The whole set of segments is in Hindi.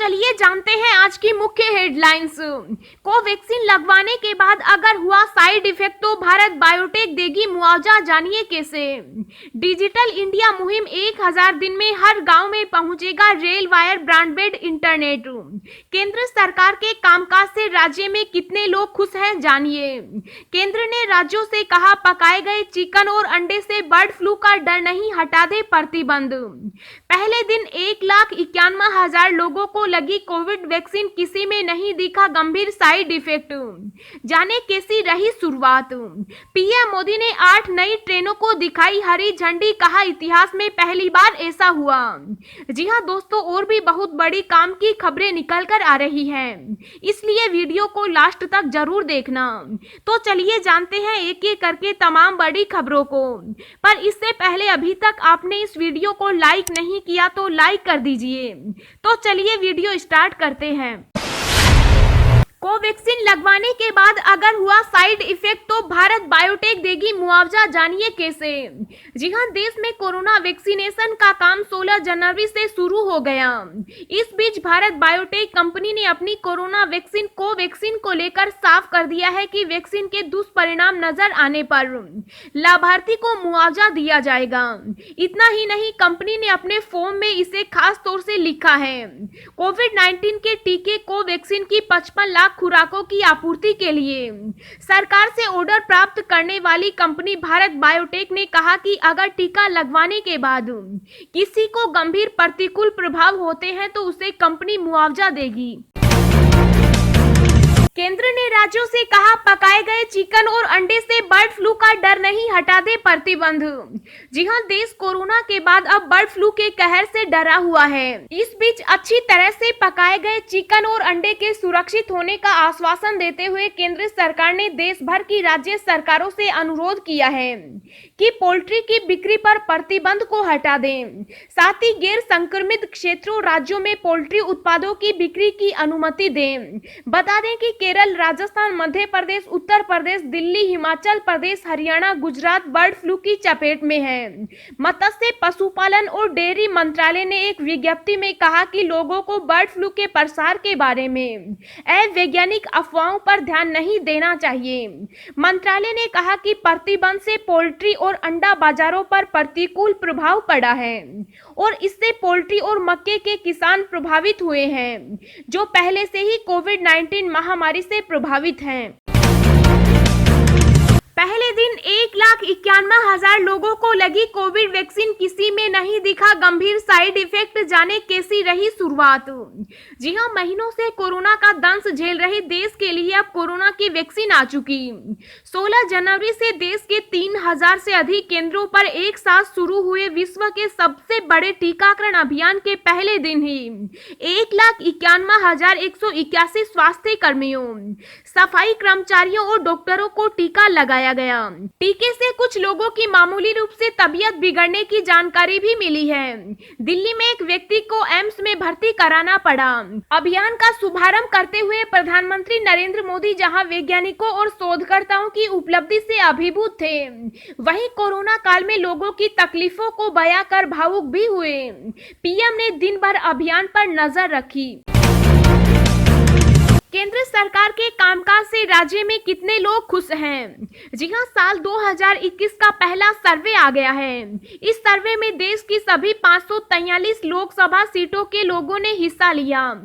चलिए जानते हैं आज की मुख्य हेडलाइंस। कोवैक्सीन लगवाने के बाद अगर हुआ साइड इफेक्ट तो भारत बायोटेक देगी मुआवजा, जानिए कैसे। डिजिटल इंडिया मुहिम 1000 दिन में हर गांव में पहुंचेगा रेल वायर ब्रॉडबैंड इंटरनेट। केंद्र सरकार के कामकाज से राज्य में कितने लोग खुश हैं, जानिए। केंद्र ने राज्यों से कहा पकाए गए चिकन और अंडे से बर्ड फ्लू का डर नहीं, हटा दे प्रतिबंध। पहले दिन 1,91,000 लोगों को लगी कोविड वैक्सीन, किसी में नहीं दिखा गंभीर साइड इफेक्ट, जाने कैसी रही शुरुआत। पीएम मोदी ने 8 नई ट्रेनों को दिखाई हरी झंडी, कहा इतिहास में पहली बार ऐसा हुआ। जी हां दोस्तों, और भी बहुत बड़ी काम की खबरें निकल कर आ रही हैं, इसलिए वीडियो को लास्ट तक जरूर देखना। तो चलिए जानते हैं एक एक करके तमाम बड़ी खबरों को। पर इससे पहले अभी तक आपने इस वीडियो को लाइक नहीं किया तो लाइक कर दीजिए। तो चलिए वीडियो स्टार्ट करते हैं। कोवैक्सीन लगवाने के बाद अगर हुआ साइड इफेक्ट तो भारत बायोटेक देगी मुआवजा, जानिए कैसे। जी हां, देश में कोरोना वैक्सीनेशन का काम 16 जनवरी से शुरू हो गया। इस बीच भारत बायोटेक कंपनी ने अपनी कोरोना वैक्सीन कोवैक्सीन को लेकर साफ कर दिया है कि वैक्सीन के दुष्परिणाम नजर आने पर लाभार्थी को मुआवजा दिया जाएगा। इतना ही नहीं, कंपनी ने अपने फॉर्म में इसे खास तौर से लिखा है। कोविड-19 के टीके कोवैक्सीन की 55 लाख खुराकों की आपूर्ति के लिए सरकार से ऑर्डर प्राप्त करने वाली कंपनी भारत बायोटेक ने कहा कि अगर टीका लगवाने के बाद किसी को गंभीर प्रतिकूल प्रभाव होते हैं तो उसे कंपनी मुआवजा देगी। केंद्र ने राज्यों से कहा पकाए गए चिकन और अंडे से बर्ड फ्लू का डर नहीं, हटा दे प्रतिबंध। जी हां, देश कोरोना के बाद अब बर्ड फ्लू के कहर से डरा हुआ है। इस बीच अच्छी तरह से पकाए गए चिकन और अंडे के सुरक्षित होने का आश्वासन देते हुए केंद्र सरकार ने देश भर की राज्य सरकारों से अनुरोध किया है कि पोल्ट्री की बिक्री पर प्रतिबंध को हटा दें। साथ ही गैर संक्रमित क्षेत्रों राज्यों में पोल्ट्री उत्पादों की बिक्री की अनुमति दें। बता दें कि केरल, राजस्थान, मध्य प्रदेश, उत्तर प्रदेश, दिल्ली, हिमाचल प्रदेश, हरियाणा, गुजरात बर्ड फ्लू की चपेट में है। मत्स्य, पशुपालन और डेयरी मंत्रालय ने एक विज्ञप्ति में कहा कि लोगों को बर्ड फ्लू के प्रसार के बारे में अवैज्ञानिक अफवाहों पर ध्यान नहीं देना चाहिए। मंत्रालय ने कहा कि प्रतिबंध से पोल्ट्री और अंडा बाजारों पर प्रतिकूल प्रभाव पड़ा है और इससे पोल्ट्री और मक्के के किसान प्रभावित हुए हैं, जो पहले से ही कोविड-19 महामारी से प्रभावित हैं। पहले दिन 1,91,000 लोगों को लगी कोविड वैक्सीन, किसी में नहीं दिखा गंभीर साइड इफेक्ट, जाने कैसी रही शुरुआत। जी हां, महीनों से कोरोना का दंश झेल रहे देश के लिए अब कोरोना की वैक्सीन आ चुकी। 16 जनवरी से देश के 3000 से अधिक केंद्रों पर एक साथ शुरू हुए विश्व के सबसे बड़े टीकाकरण अभियान के पहले दिन ही 1,91,181 स्वास्थ्य कर्मियों, सफाई कर्मचारियों और डॉक्टरों को टीका लगाया गया। टीके से कुछ लोगों की मामूली रूप से तबीयत बिगड़ने की जानकारी भी मिली है। दिल्ली में एक व्यक्ति को एम्स में भर्ती कराना पड़ा। अभियान का शुभारंभ करते हुए प्रधानमंत्री नरेंद्र मोदी जहां वैज्ञानिकों और शोधकर्ताओं की उपलब्धि से अभिभूत थे, वहीं कोरोना काल में लोगों की तकलीफों को बयां कर भावुक भी हुए। पीएम ने दिन भर अभियान पर नजर रखी। केंद्र सरकार के कामकाज से राज्य में कितने लोग खुश हैं? जी हां, साल 2021 का पहला सर्वे आ गया है। इस सर्वे में देश की सभी 543 लोकसभा सीटों के लोगों ने हिस्सा लिया।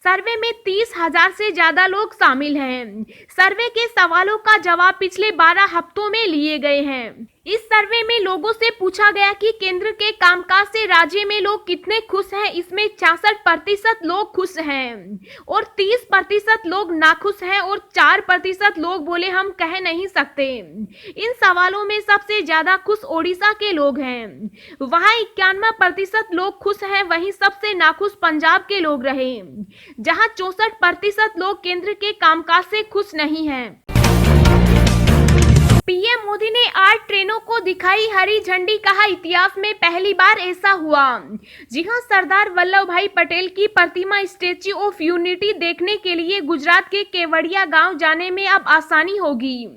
सर्वे में 30,000 से ज्यादा लोग शामिल हैं। सर्वे के सवालों का जवाब पिछले 12 हफ्तों में लिए गए हैं। इस सर्वे में लोगों से पूछा गया कि केंद्र के कामकाज से राज्य में लोग कितने खुश हैं। इसमें 66% लोग खुश हैं और 30% लोग नाखुश हैं और 4% लोग बोले हम कह नहीं सकते। इन सवालों में सबसे ज्यादा खुश ओडिशा के लोग हैं, वहां 91% लोग खुश हैं। वहीं सबसे नाखुश पंजाब के लोग रहे, जहां 64% लोग केंद्र के कामकाज से खुश नहीं हैं। पीएम मोदी ने 8 ट्रेनों को दिखाई हरी झंडी, कहा इतिहास में पहली बार ऐसा हुआ। जी हां, सरदार वल्लभ भाई पटेल की प्रतिमा स्टैच्यू ऑफ यूनिटी देखने के लिए गुजरात के केवड़िया गांव जाने में अब आसानी होगी।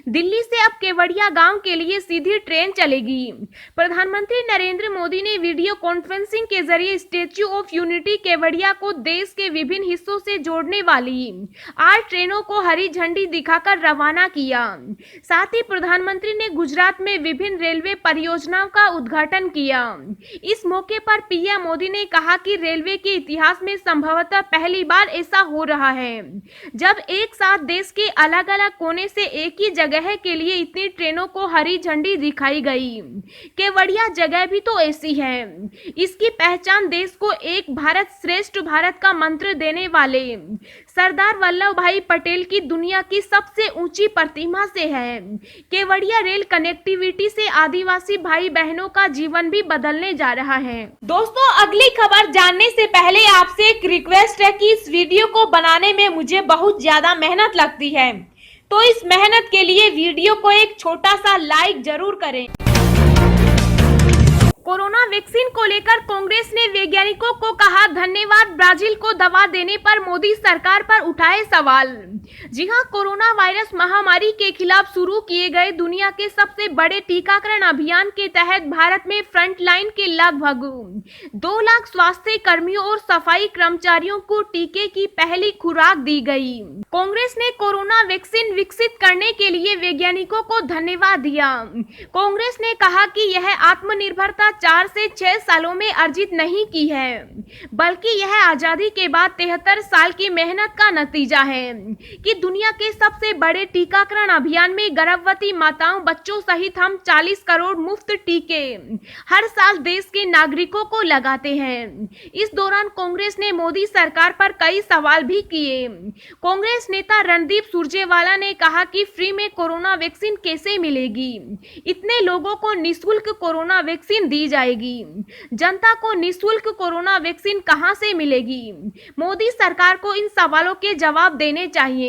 दिल्ली से अब केवड़िया गांव के लिए सीधी ट्रेन चलेगी। प्रधानमंत्री नरेंद्र मोदी ने वीडियो कॉन्फ्रेंसिंग के जरिए स्टैच्यू ऑफ यूनिटी केवड़िया को देश के विभिन्न हिस्सों से जोड़ने वाली 8 ट्रेनों को हरी झंडी दिखाकर रवाना किया। साथ ही प्रधानमंत्री ने गुजरात में विभिन्न रेलवे परियोजनाओं का उद्घाटन किया। इस मौके पर पीएम मोदी ने कहा कि रेलवे के इतिहास में संभवतः पहली बार ऐसा हो रहा है जब एक साथ देश के अलग अलग कोने से एक ही जगह के लिए इतनी ट्रेनों को हरी झंडी दिखाई गई। केवड़िया जगह भी तो ऐसी है। इसकी पहचान देश को एक भारत श्रेष्ठ भारत का मंत्र देने वाले सरदार वल्लभ भाई पटेल की दुनिया की सबसे ऊंची प्रतिमा से है। केवड़िया रेल कनेक्टिविटी से आदिवासी भाई बहनों का जीवन भी बदलने जा रहा है। दोस्तों, अगली खबर जानने से पहले आपसे एक रिक्वेस्ट है कि इस वीडियो को बनाने में मुझे बहुत ज्यादा मेहनत लगती है, तो इस मेहनत के लिए वीडियो को एक छोटा सा लाइक जरूर करें। कोरोना वैक्सीन को लेकर कांग्रेस ने वैज्ञानिकों को कहा धन्यवाद, ब्राजील को दवा देने पर मोदी सरकार पर उठाए सवाल। जी हां, कोरोना वायरस महामारी के खिलाफ शुरू किए गए दुनिया के सबसे बड़े टीकाकरण अभियान के तहत भारत में फ्रंट लाइन के लगभग 2 लाख स्वास्थ्य कर्मियों और सफाई कर्मचारियों को टीके की पहली खुराक दी गई। कांग्रेस ने कोरोना वैक्सीन विकसित करने के लिए वैज्ञानिकों को धन्यवाद दिया। कांग्रेस ने कहा कि यह आत्मनिर्भरता 4 से 6 सालों में अर्जित नहीं की है, बल्कि यह आजादी के बाद 73 साल की मेहनत का नतीजा है कि दुनिया के सबसे बड़े टीकाकरण अभियान में गर्भवती माताओं, बच्चों सहित हम 40 करोड़ मुफ्त टीके हर साल देश के नागरिकों को लगाते हैं। इस दौरान कांग्रेस ने मोदी सरकार पर कई सवाल भी किए। कांग्रेस नेता रणदीप सुरजेवाला ने कहा कि फ्री में कोरोना वैक्सीन कैसे मिलेगी, इतने लोगों को निःशुल्क कोरोना वैक्सीन दी जाएगी, जनता को निःशुल्क कोरोना वैक्सीन कहां से मिलेगी। मोदी सरकार को इन सवालों के जवाब देने चाहिए।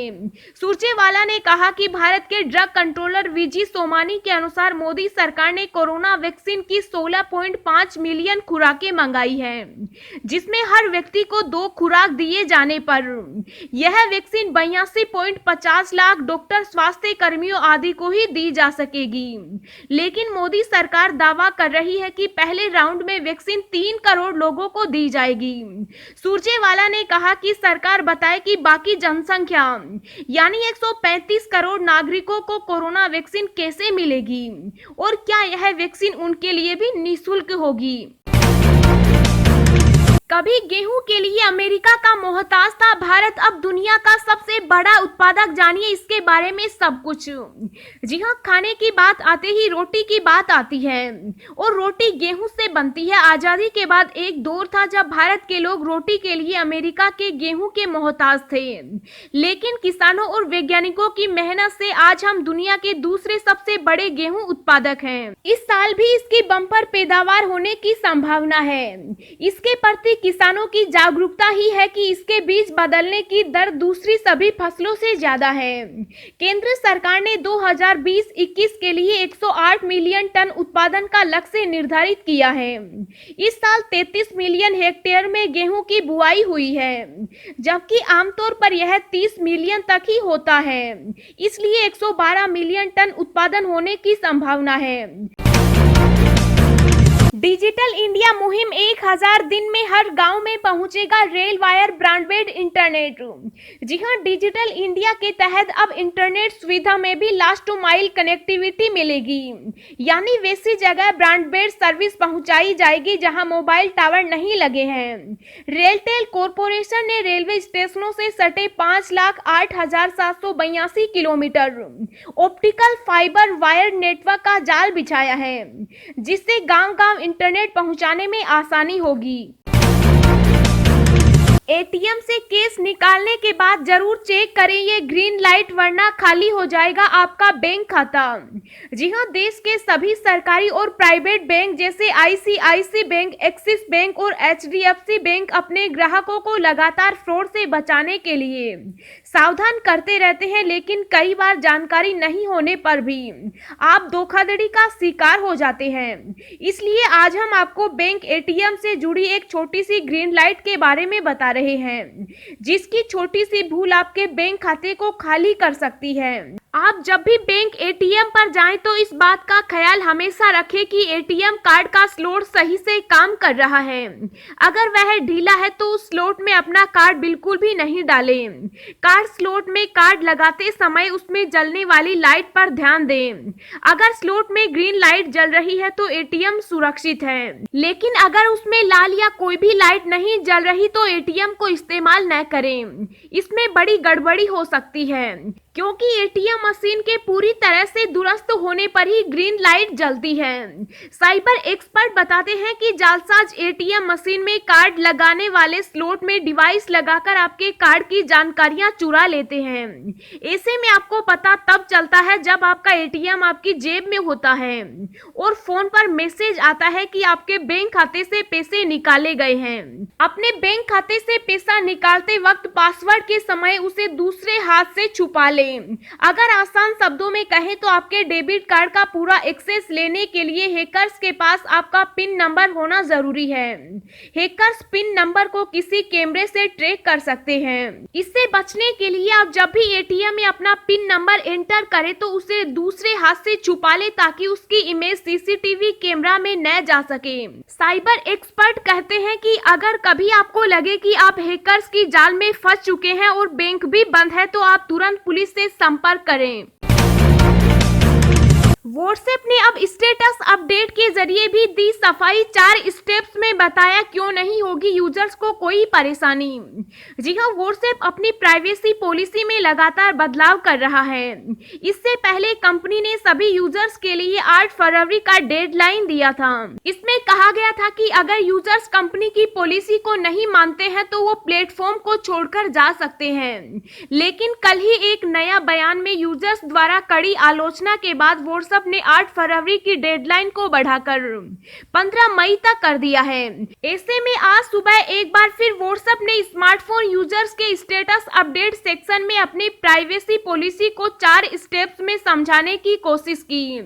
सुरजेवाला ने कहा कि भारत के ड्रग कंट्रोलर वीजी सोमानी के अनुसार मोदी सरकार ने कोरोना वैक्सीन की 16.5 मिलियन खुराकें मंगाई हैं, जिसमें हर व्यक्ति को 2 खुराक दिए जाने पर यह वैक्सीन 82.50 लाख डॉक्टर, स्वास्थ्य कर्मियों आदि को ही दी जा सकेगी। लेकिन मोदी सरकार दावा कर रही है कि पहले राउंड में वैक्सीन 3 करोड़ लोगों को दी जाएगी। सुरजेवाला ने कहा कि सरकार बताए कि बाकी जनसंख्या यानी 135 करोड़ नागरिकों को कोरोना वैक्सीन कैसे मिलेगी और क्या यह वैक्सीन उनके लिए भी निःशुल्क होगी। कभी गेहूं के लिए अमेरिका का मोहताज था भारत, अब दुनिया का सबसे बड़ा उत्पादक। जानिए इसके बारे में सब कुछ। जी हां, खाने की बात आते ही रोटी की बात आती है और रोटी गेहूं से बनती है। आजादी के बाद एक दौर था जब भारत के लोग रोटी के लिए अमेरिका के गेहूं के मोहताज थे, लेकिन किसानों और वैज्ञानिकों की मेहनत से आज हम दुनिया के दूसरे सबसे बड़े गेहूं उत्पादक हैं। इस साल भी इसकी बम्पर पैदावार होने की संभावना है। इसके प्रति किसानों की जागरूकता ही है कि इसके बीज बदलने की दर दूसरी सभी फसलों से ज्यादा है। केंद्र सरकार ने 2020-21 के लिए 108 मिलियन टन उत्पादन का लक्ष्य निर्धारित किया है। इस साल 33 मिलियन हेक्टेयर में गेहूं की बुआई हुई है, जबकि आमतौर पर यह 30 मिलियन तक ही होता है। इसलिए 112 मिलियन टन उत्पादन होने की संभावना है। डिजिटल इंडिया मुहिम 1000 दिन में हर गांव में पहुंचेगा रेल वायर ब्रॉडबैंड इंटरनेट। जी हां, डिजिटल इंडिया के तहत अब इंटरनेट सुविधा में भी लास्ट माइल कनेक्टिविटी मिलेगी, यानी वैसी जगह ब्रॉडबैंड सर्विस पहुंचाई जाएगी जहां मोबाइल टावर नहीं लगे हैं। रेलटेल कॉरपोरेशन ने रेलवे स्टेशनों से सटे 5,08,782 kilometre optical fibre wire network का जाल बिछाया है, जिससे गांव-गांव इंटरनेट पहुंचाने में आसानी होगी। एटीएम से कैश निकालने के बाद जरूर चेक करें ये ग्रीन लाइट, वरना खाली हो जाएगा आपका बैंक खाता। जी हां, देश के सभी सरकारी और प्राइवेट बैंक जैसे आईसीआईसी बैंक, एक्सिस बैंक और एचडीएफसी बैंक अपने ग्राहकों को लगातार फ्रॉड से बचाने के लिए सावधान करते रहते हैं, लेकिन कई बार जानकारी नहीं होने पर भी आप धोखाधड़ी का शिकार हो जाते हैं। इसलिए आज हम आपको बैंक एटीएम से जुड़ी एक छोटी सी ग्रीन लाइट के बारे में बता रहे हैं, जिसकी छोटी सी भूल आपके बैंक खाते को खाली कर सकती है। आप जब भी बैंक एटीएम पर जाएं तो इस बात का ख्याल हमेशा रखें कि एटीएम कार्ड का स्लॉट सही से काम कर रहा है। अगर वह ढीला है तो उस स्लॉट में अपना कार्ड बिल्कुल भी नहीं डालें। कार्ड स्लॉट में कार्ड लगाते समय उसमें जलने वाली लाइट पर ध्यान दें। अगर स्लॉट में ग्रीन लाइट जल रही है तो एटीएम सुरक्षित है, लेकिन अगर उसमें लाल या कोई भी लाइट नहीं जल रही तो एटीएम को इस्तेमाल न करें। इसमें बड़ी गड़बड़ी हो सकती है, क्योंकि एटीएम मशीन के पूरी तरह से दुरुस्त होने पर ही ग्रीन लाइट जलती है। साइबर एक्सपर्ट बताते हैं कि जालसाज एटीएम मशीन में कार्ड लगाने वाले स्लॉट में डिवाइस लगाकर आपके कार्ड की जानकारियां चुरा लेते हैं। ऐसे में आपको पता तब चलता है जब आपका एटीएम आपकी जेब में होता है और फोन पर मैसेज आता है कि आपके बैंक खाते से पैसे निकाले गए हैं। अपने बैंक खाते से पैसा निकालते वक्त पासवर्ड के समय उसे दूसरे हाथ से छुपा लें। अगर आसान शब्दों में कहें तो आपके डेबिट कार्ड का पूरा एक्सेस लेने के लिए हैकर्स के पास आपका पिन नंबर होना जरूरी है। हैकर्स पिन नंबर को किसी कैमरे से ट्रैक कर सकते हैं। इससे बचने के लिए आप जब भी एटीएम में अपना पिन नंबर एंटर करें तो उसे दूसरे हाथ से छुपा ले, ताकि उसकी इमेज सीसीटीवी कैमरा में न जा सके। साइबर एक्सपर्ट कहते हैं कि अगर कभी आपको लगे कि आप हैकर्स की जाल में फंस चुके हैं और बैंक भी बंद है तो आप तुरंत पुलिस से संपर्क करें। व्हाट्सएप ने अब स्टेटस अपडेट के जरिए भी दी सफाई। 4 स्टेप्स में बताया क्यों नहीं होगी यूजर्स को कोई परेशानी। जी हां, व्हाट्सएप अपनी प्राइवेसी पॉलिसी में लगातार बदलाव कर रहा है। इससे पहले कंपनी ने सभी यूजर्स के लिए 8 फरवरी का डेडलाइन दिया था। इसमें कहा गया था कि अगर यूजर्स कंपनी की पॉलिसी को नहीं मानते हैं तो वो प्लेटफॉर्म को छोड़कर जा सकते हैं। लेकिन कल ही एक नया बयान में यूजर्स द्वारा कड़ी आलोचना के बाद व्हाट्सएप ने 8 फरवरी की डेडलाइन को बढ़ाकर 15 मई तक कर दिया है। ऐसे में आज सुबह एक बार फिर व्हाट्सएप ने स्मार्टफोन यूजर्स के स्टेटस अपडेट सेक्शन में अपनी प्राइवेसी पॉलिसी को 4 स्टेप्स में समझाने की कोशिश की।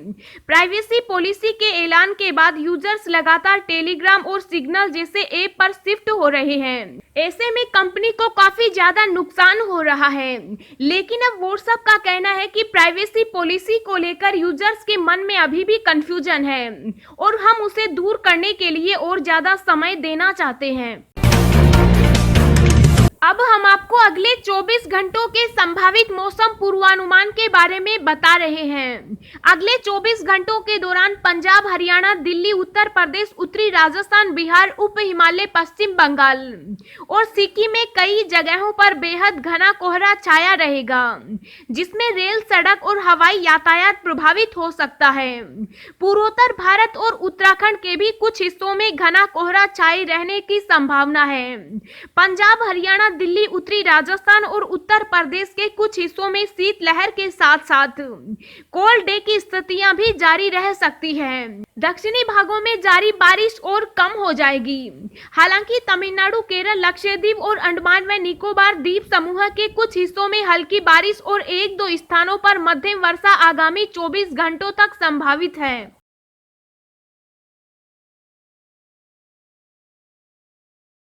प्राइवेसी पॉलिसी के ऐलान के बाद यूजर्स लगातार टेलीग्राम और सिग्नल जैसे ऐप पर शिफ्ट हो रहे हैं। ऐसे में कंपनी को काफी ज्यादा नुकसान हो रहा है। लेकिन अब व्हाट्सएप का कहना है कि प्राइवेसी पॉलिसी को लेकर यूजर्स के मन में अभी भी कंफ्यूजन है और हम उसे दूर करने के लिए और ज्यादा समय देना चाहते हैं। अब हम आपको अगले 24 घंटों के संभावित मौसम पूर्वानुमान के बारे में बता रहे हैं। अगले 24 घंटों के दौरान पंजाब, हरियाणा, दिल्ली, उत्तर प्रदेश, उत्तरी राजस्थान, बिहार, उप हिमालय, पश्चिम बंगाल और सिक्किम में कई जगहों पर बेहद घना कोहरा छाया रहेगा, जिसमें रेल, सड़क और हवाई यातायात प्रभावित हो सकता है। पूर्वोत्तर भारत और उत्तराखंड के भी कुछ हिस्सों में घना कोहरा छाए रहने की संभावना है। पंजाब, हरियाणा, दिल्ली, उत्तरी राजस्थान और उत्तर प्रदेश के कुछ हिस्सों में शीतलहर के साथ साथ कोल्ड डे की स्थितियां भी जारी रह सकती हैं। दक्षिणी भागों में जारी बारिश और कम हो जाएगी। हालांकि तमिलनाडु, केरल, लक्षद्वीप और अंडमान व निकोबार द्वीप समूह के कुछ हिस्सों में हल्की बारिश और 1-2 स्थानों पर मध्यम वर्षा आगामी 24 घंटों तक संभावित है।